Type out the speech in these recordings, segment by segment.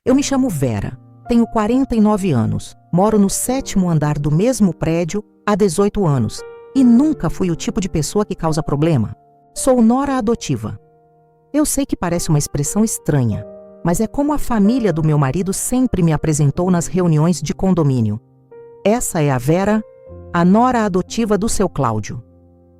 Eu me chamo Vera, tenho 49 anos, moro no 7º andar do mesmo prédio há 18 anos e nunca fui o tipo de pessoa que causa problema. Sou nora adotiva. Eu sei que parece uma expressão estranha, mas é como a família do meu marido sempre me apresentou nas reuniões de condomínio. Essa é a Vera, a nora adotiva do seu Cláudio.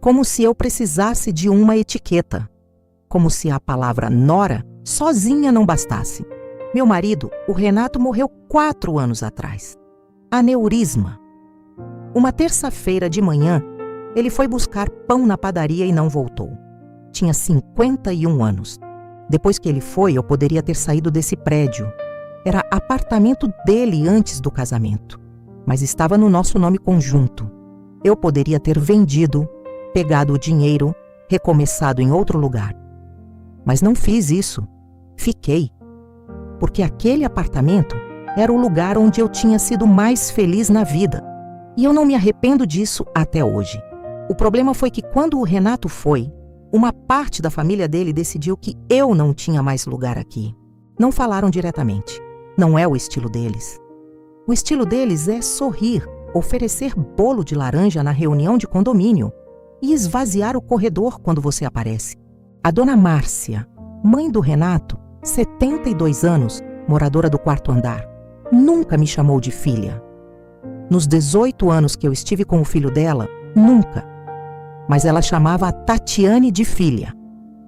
Como se eu precisasse de uma etiqueta. Como se a palavra nora sozinha não bastasse. Meu marido, o Renato, morreu 4 anos atrás. Aneurisma. Uma terça-feira de manhã, ele foi buscar pão na padaria e não voltou. Tinha 51 anos. Depois que ele foi, eu poderia ter saído desse prédio. Era apartamento dele antes do casamento, mas estava no nosso nome conjunto. Eu poderia ter vendido, pegado o dinheiro, recomeçado em outro lugar. Mas não fiz isso. Fiquei. Porque aquele apartamento era o lugar onde eu tinha sido mais feliz na vida. E eu não me arrependo disso até hoje. O problema foi que quando o Renato foi, uma parte da família dele decidiu que eu não tinha mais lugar aqui. Não falaram diretamente. Não é o estilo deles. O estilo deles é sorrir, oferecer bolo de laranja na reunião de condomínio e esvaziar o corredor quando você aparece. A dona Márcia, mãe do Renato, 72 anos, moradora do 4º andar, nunca me chamou de filha. Nos 18 anos que eu estive com o filho dela, nunca. Mas ela chamava a Tatiane de filha.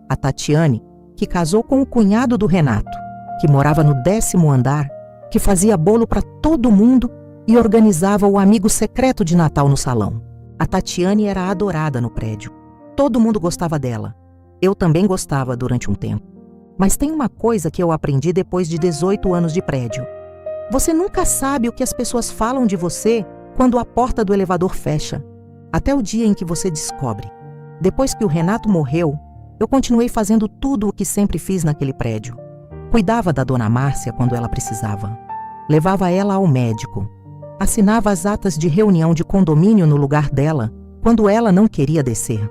A Tatiane, que casou com o cunhado do Renato, que morava no 10º andar, que fazia bolo para todo mundo e organizava o amigo secreto de Natal no salão. A Tatiane era adorada no prédio. Todo mundo gostava dela. Eu também gostava durante um tempo. Mas tem uma coisa que eu aprendi depois de 18 anos de prédio. Você nunca sabe o que as pessoas falam de você quando a porta do elevador fecha, até o dia em que você descobre. Depois que o Renato morreu, eu continuei fazendo tudo o que sempre fiz naquele prédio. Cuidava da dona Márcia quando ela precisava. Levava ela ao médico. Assinava as atas de reunião de condomínio no lugar dela, quando ela não queria descer.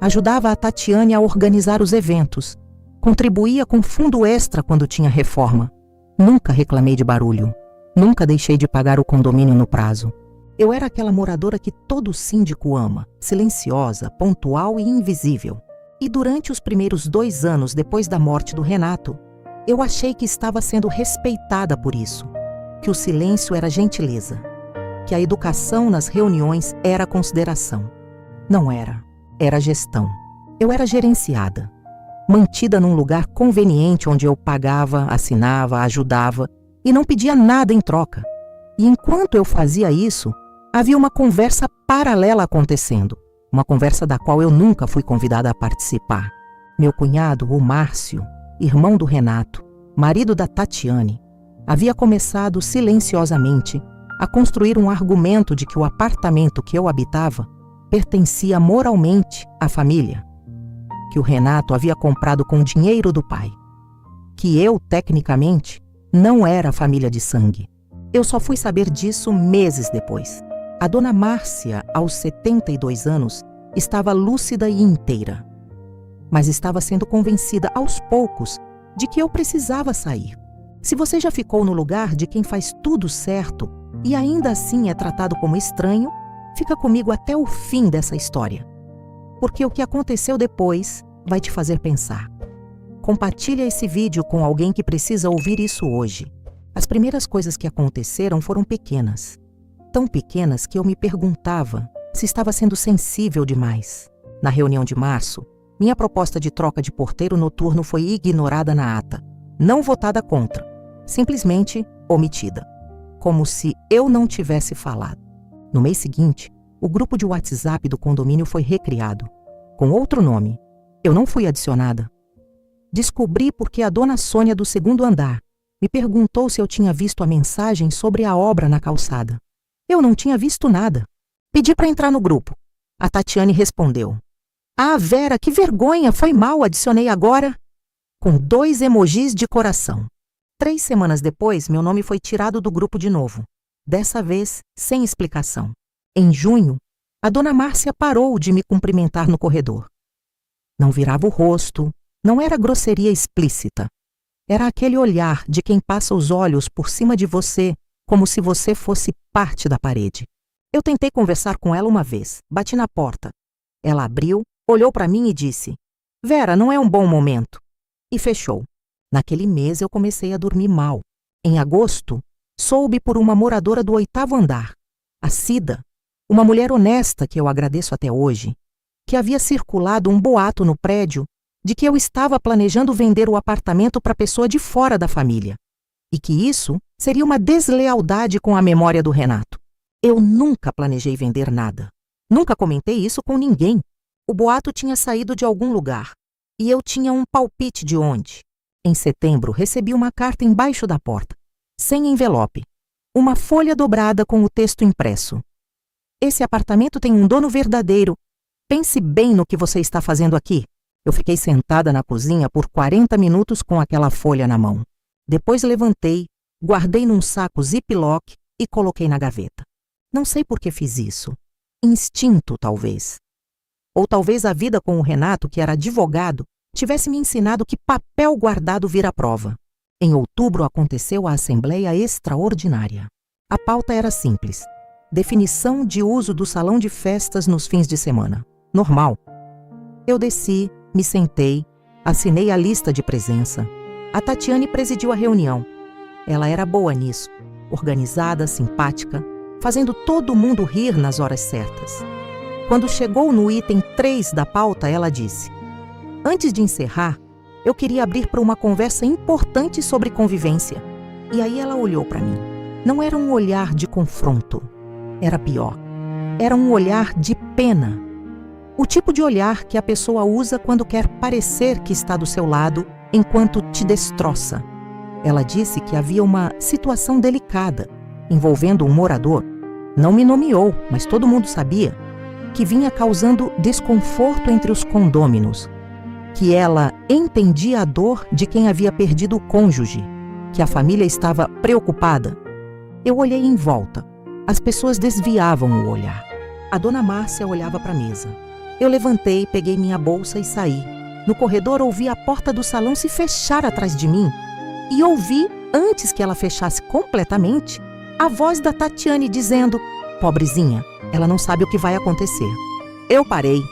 Ajudava a Tatiane a organizar os eventos. Contribuía com fundo extra quando tinha reforma. Nunca reclamei de barulho. Nunca deixei de pagar o condomínio no prazo. Eu era aquela moradora que todo síndico ama, silenciosa, pontual e invisível. E durante os primeiros 2 anos depois da morte do Renato, eu achei que estava sendo respeitada por isso, que o silêncio era gentileza, que a educação nas reuniões era consideração. Não era. Era gestão. Eu era gerenciada. Mantida num lugar conveniente onde eu pagava, assinava, ajudava e não pedia nada em troca. E enquanto eu fazia isso, havia uma conversa paralela acontecendo, uma conversa da qual eu nunca fui convidada a participar. Meu cunhado, o Márcio, irmão do Renato, marido da Tatiane, havia começado silenciosamente a construir um argumento de que o apartamento que eu habitava pertencia moralmente à família, que o Renato havia comprado com dinheiro do pai, que eu, tecnicamente, não era família de sangue. Eu só fui saber disso meses depois. A dona Márcia, aos 72 anos, estava lúcida e inteira, mas estava sendo convencida aos poucos de que eu precisava sair. Se você já ficou no lugar de quem faz tudo certo e ainda assim é tratado como estranho, fica comigo até o fim dessa história, porque o que aconteceu depois vai te fazer pensar. Compartilha esse vídeo com alguém que precisa ouvir isso hoje. As primeiras coisas que aconteceram foram pequenas. Tão pequenas que eu me perguntava se estava sendo sensível demais. Na reunião de março, minha proposta de troca de porteiro noturno foi ignorada na ata. Não votada contra, simplesmente omitida. Como se eu não tivesse falado. No mês seguinte, o grupo de WhatsApp do condomínio foi recriado, com outro nome. Eu não fui adicionada. Descobri porque a dona Sônia do 2º andar me perguntou se eu tinha visto a mensagem sobre a obra na calçada. Eu não tinha visto nada. Pedi para entrar no grupo. A Tatiane respondeu: "Ah, Vera, que vergonha, foi mal, adicionei agora", com 2 emojis de coração. 3 semanas depois, meu nome foi tirado do grupo de novo. Dessa vez, sem explicação. Em junho, a dona Márcia parou de me cumprimentar no corredor. Não virava o rosto, não era grosseria explícita. Era aquele olhar de quem passa os olhos por cima de você, como se você fosse parte da parede. Eu tentei conversar com ela uma vez, bati na porta. Ela abriu, olhou para mim e disse: Vera, não é um bom momento. E fechou. Naquele mês eu comecei a dormir mal. Em agosto, soube por uma moradora do 8º andar, a Cida, uma mulher honesta que eu agradeço até hoje, que havia circulado um boato no prédio de que eu estava planejando vender o apartamento para pessoa de fora da família e que isso seria uma deslealdade com a memória do Renato. Eu nunca planejei vender nada. Nunca comentei isso com ninguém. O boato tinha saído de algum lugar e eu tinha um palpite de onde. Em setembro, recebi uma carta embaixo da porta, sem envelope, uma folha dobrada com o texto impresso. Esse apartamento tem um dono verdadeiro. Pense bem no que você está fazendo aqui. Eu fiquei sentada na cozinha por 40 minutos com aquela folha na mão. Depois levantei, guardei num saco ziplock e coloquei na gaveta. Não sei por que fiz isso. Instinto, talvez. Ou talvez a vida com o Renato, que era advogado, tivesse me ensinado que papel guardado vira prova. Em outubro aconteceu a Assembleia Extraordinária. A pauta era simples. Definição de uso do salão de festas nos fins de semana. Normal. Eu desci, me sentei, assinei a lista de presença. A Tatiane presidiu a reunião. Ela era boa nisso, organizada, simpática, fazendo todo mundo rir nas horas certas. Quando chegou no item 3 da pauta, ela disse: Antes de encerrar, eu queria abrir para uma conversa importante sobre convivência. E aí ela olhou para mim. Não era um olhar de confronto. Era pior. Era um olhar de pena. O tipo de olhar que a pessoa usa quando quer parecer que está do seu lado, enquanto te destroça. Ela disse que havia uma situação delicada, envolvendo um morador. Não me nomeou, mas todo mundo sabia, que vinha causando desconforto entre os condôminos. Que ela entendia a dor de quem havia perdido o cônjuge, que a família estava preocupada. Eu olhei em volta. As pessoas desviavam o olhar. A dona Márcia olhava para a mesa. Eu levantei, peguei minha bolsa e saí. No corredor ouvi a porta do salão se fechar atrás de mim e ouvi, antes que ela fechasse completamente, a voz da Tatiane dizendo: Pobrezinha, ela não sabe o que vai acontecer. Eu parei,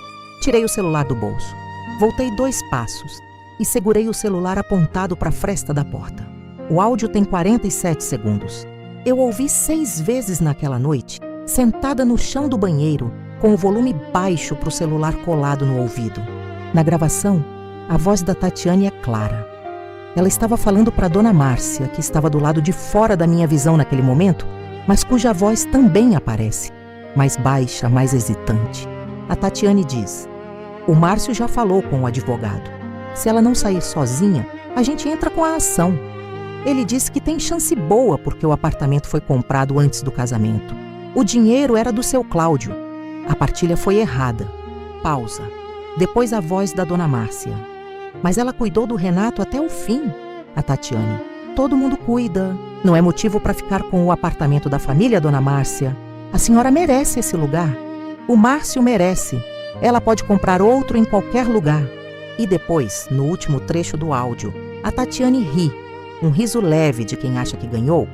tirei o celular do bolso. Voltei 2 passos e segurei o celular apontado para a fresta da porta. O áudio tem 47 segundos. Eu ouvi 6 vezes naquela noite, sentada no chão do banheiro, com o volume baixo para o celular colado no ouvido. Na gravação, a voz da Tatiane é clara. Ela estava falando para a dona Márcia, que estava do lado de fora da minha visão naquele momento, mas cuja voz também aparece, mais baixa, mais hesitante. A Tatiane diz: O Márcio já falou com o advogado. Se ela não sair sozinha, a gente entra com a ação. Ele disse que tem chance boa porque o apartamento foi comprado antes do casamento. O dinheiro era do seu Cláudio. A partilha foi errada. Pausa. Depois a voz da dona Márcia. Mas ela cuidou do Renato até o fim. A Tatiane. Todo mundo cuida. Não é motivo para ficar com o apartamento da família, dona Márcia. A senhora merece esse lugar. O Márcio merece. Ela pode comprar outro em qualquer lugar. E depois, no último trecho do áudio, a Tatiane ri, um riso leve de quem acha que ganhou,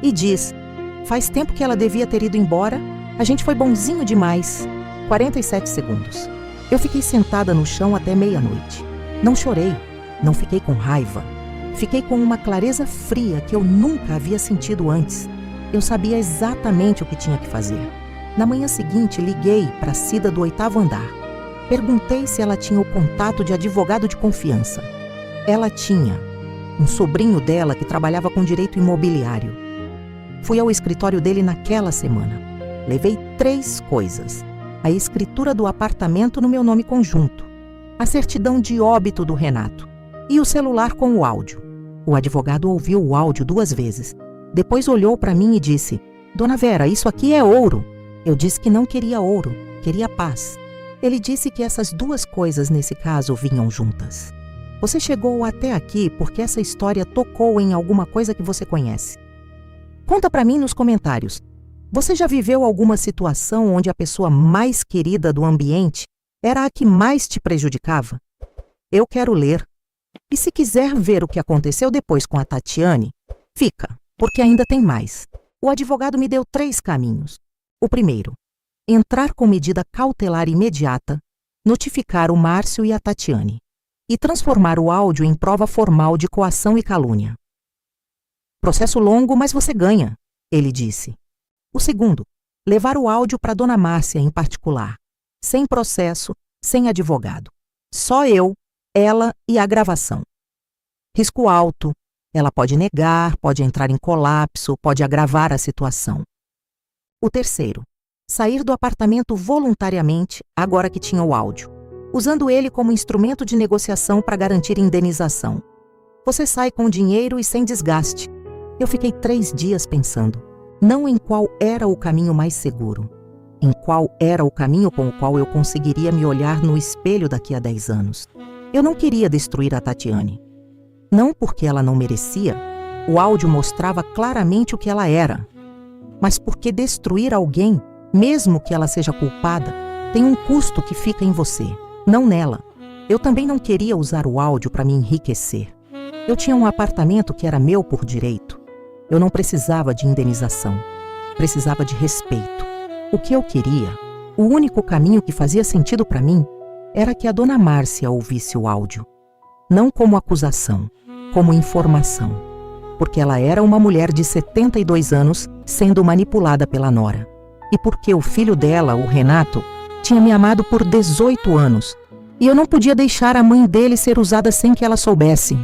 e diz: Faz tempo que ela devia ter ido embora, a gente foi bonzinho demais. 47 segundos. Eu fiquei sentada no chão até meia-noite. Não chorei, não fiquei com raiva. Fiquei com uma clareza fria que eu nunca havia sentido antes. Eu sabia exatamente o que tinha que fazer. Na manhã seguinte, liguei para a Cida do 8º andar. Perguntei se ela tinha o contato de advogado de confiança. Ela tinha. Um sobrinho dela que trabalhava com direito imobiliário. Fui ao escritório dele naquela semana. Levei 3 coisas. A escritura do apartamento no meu nome conjunto. A certidão de óbito do Renato. E o celular com o áudio. O advogado ouviu o áudio 2 vezes. Depois olhou para mim e disse: Dona Vera, isso aqui é ouro. Eu disse que não queria ouro, queria paz. Ele disse que essas 2 coisas nesse caso vinham juntas. Você chegou até aqui porque essa história tocou em alguma coisa que você conhece. Conta para mim nos comentários. Você já viveu alguma situação onde a pessoa mais querida do ambiente era a que mais te prejudicava? Eu quero ler. E se quiser ver o que aconteceu depois com a Tatiane, fica, porque ainda tem mais. O advogado me deu 3 caminhos. O primeiro, entrar com medida cautelar imediata, notificar o Márcio e a Tatiane, e transformar o áudio em prova formal de coação e calúnia. Processo longo, mas você ganha, ele disse. O segundo, levar o áudio para Dona Márcia em particular, sem processo, sem advogado. Só eu, ela e a gravação. Risco alto, ela pode negar, pode entrar em colapso, pode agravar a situação. O terceiro, sair do apartamento voluntariamente, agora que tinha o áudio, usando ele como instrumento de negociação para garantir indenização. Você sai com dinheiro e sem desgaste. Eu fiquei 3 dias pensando, não em qual era o caminho mais seguro, em qual era o caminho com o qual eu conseguiria me olhar no espelho daqui a 10 anos. Eu não queria destruir a Tatiane. Não porque ela não merecia, o áudio mostrava claramente o que ela era, mas porque destruir alguém, mesmo que ela seja culpada, tem um custo que fica em você, não nela. Eu também não queria usar o áudio para me enriquecer. Eu tinha um apartamento que era meu por direito. Eu não precisava de indenização. Precisava de respeito. O que eu queria, o único caminho que fazia sentido para mim, era que a Dona Márcia ouvisse o áudio. Não como acusação, como informação. Porque ela era uma mulher de 72 anos sendo manipulada pela nora. E porque o filho dela, o Renato, tinha me amado por 18 anos. E eu não podia deixar a mãe dele ser usada sem que ela soubesse.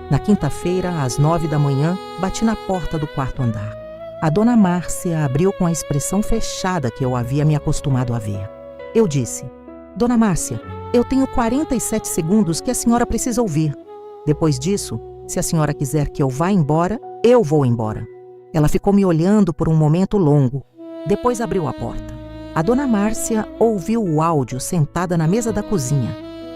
Na quinta-feira, às 9 da manhã, bati na porta do 4º andar. A Dona Márcia abriu com a expressão fechada que eu havia me acostumado a ver. Eu disse, Dona Márcia, eu tenho 47 segundos que a senhora precisa ouvir. Depois disso, se a senhora quiser que eu vá embora, eu vou embora. Ela ficou me olhando por um momento longo. Depois abriu a porta. A Dona Márcia ouviu o áudio sentada na mesa da cozinha,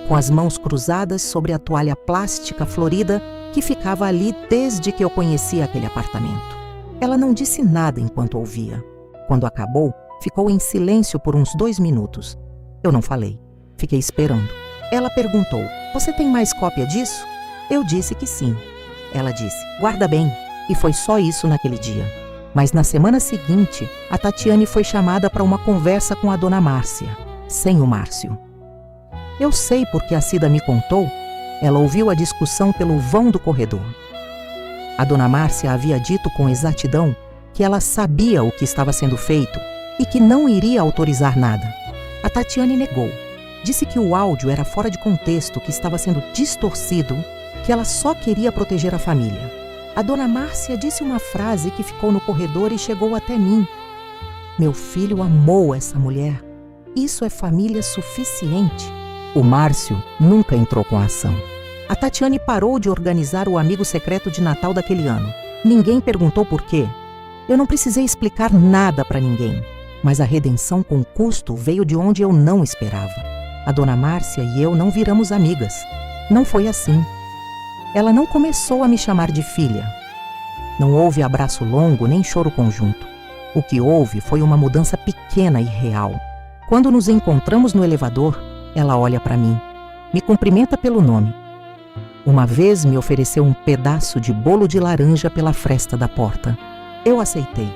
com as mãos cruzadas sobre a toalha plástica florida que ficava ali desde que eu conhecia aquele apartamento. Ela não disse nada enquanto ouvia. Quando acabou, ficou em silêncio por uns 2 minutos. Eu não falei. Fiquei esperando. Ela perguntou, você tem mais cópia disso? Eu disse que sim. Ela disse, guarda bem. E foi só isso naquele dia. Mas na semana seguinte, a Tatiane foi chamada para uma conversa com a Dona Márcia, sem o Márcio. Eu sei porque a Cida me contou. Ela ouviu a discussão pelo vão do corredor. A Dona Márcia havia dito com exatidão que ela sabia o que estava sendo feito e que não iria autorizar nada. A Tatiane negou. Disse que o áudio era fora de contexto, que estava sendo distorcido, que ela só queria proteger a família. A Dona Márcia disse uma frase que ficou no corredor e chegou até mim. Meu filho amou essa mulher. Isso é família suficiente. O Márcio nunca entrou com a ação. A Tatiane parou de organizar o amigo secreto de Natal daquele ano. Ninguém perguntou por quê. Eu não precisei explicar nada para ninguém. Mas a redenção com custo veio de onde eu não esperava. A Dona Márcia e eu não viramos amigas. Não foi assim. Ela não começou a me chamar de filha. Não houve abraço longo nem choro conjunto. O que houve foi uma mudança pequena e real. Quando nos encontramos no elevador, ela olha para mim, me cumprimenta pelo nome. Uma vez me ofereceu um pedaço de bolo de laranja pela fresta da porta. Eu aceitei.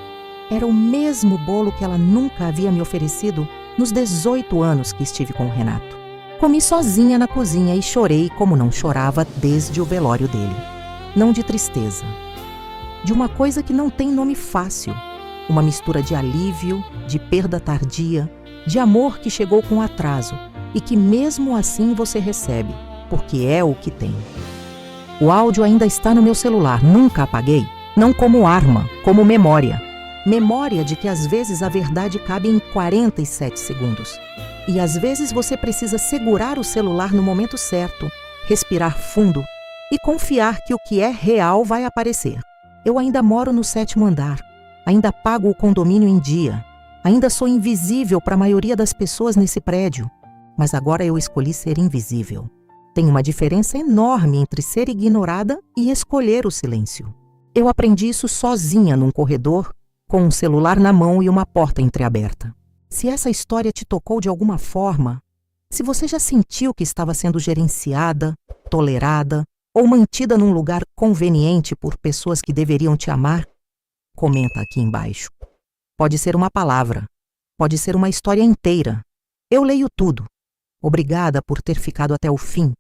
Era o mesmo bolo que ela nunca havia me oferecido nos 18 anos que estive com o Renato. Comi sozinha na cozinha e chorei como não chorava desde o velório dele. Não de tristeza. De uma coisa que não tem nome fácil. Uma mistura de alívio, de perda tardia, de amor que chegou com atraso e que mesmo assim você recebe, porque é o que tem. O áudio ainda está no meu celular, nunca apaguei. Não como arma, como memória. Memória de que às vezes a verdade cabe em 47 segundos. E às vezes você precisa segurar o celular no momento certo, respirar fundo e confiar que o que é real vai aparecer. Eu ainda moro no 7º andar, ainda pago o condomínio em dia, ainda sou invisível para a maioria das pessoas nesse prédio, mas agora eu escolhi ser invisível. Tem uma diferença enorme entre ser ignorada e escolher o silêncio. Eu aprendi isso sozinha num corredor, com um celular na mão e uma porta entreaberta. Se essa história te tocou de alguma forma, se você já sentiu que estava sendo gerenciada, tolerada Ou mantida num lugar conveniente por pessoas que deveriam te amar? Comenta aqui embaixo. Pode ser uma palavra, pode ser uma história inteira. Eu leio tudo. Obrigada por ter ficado até o fim.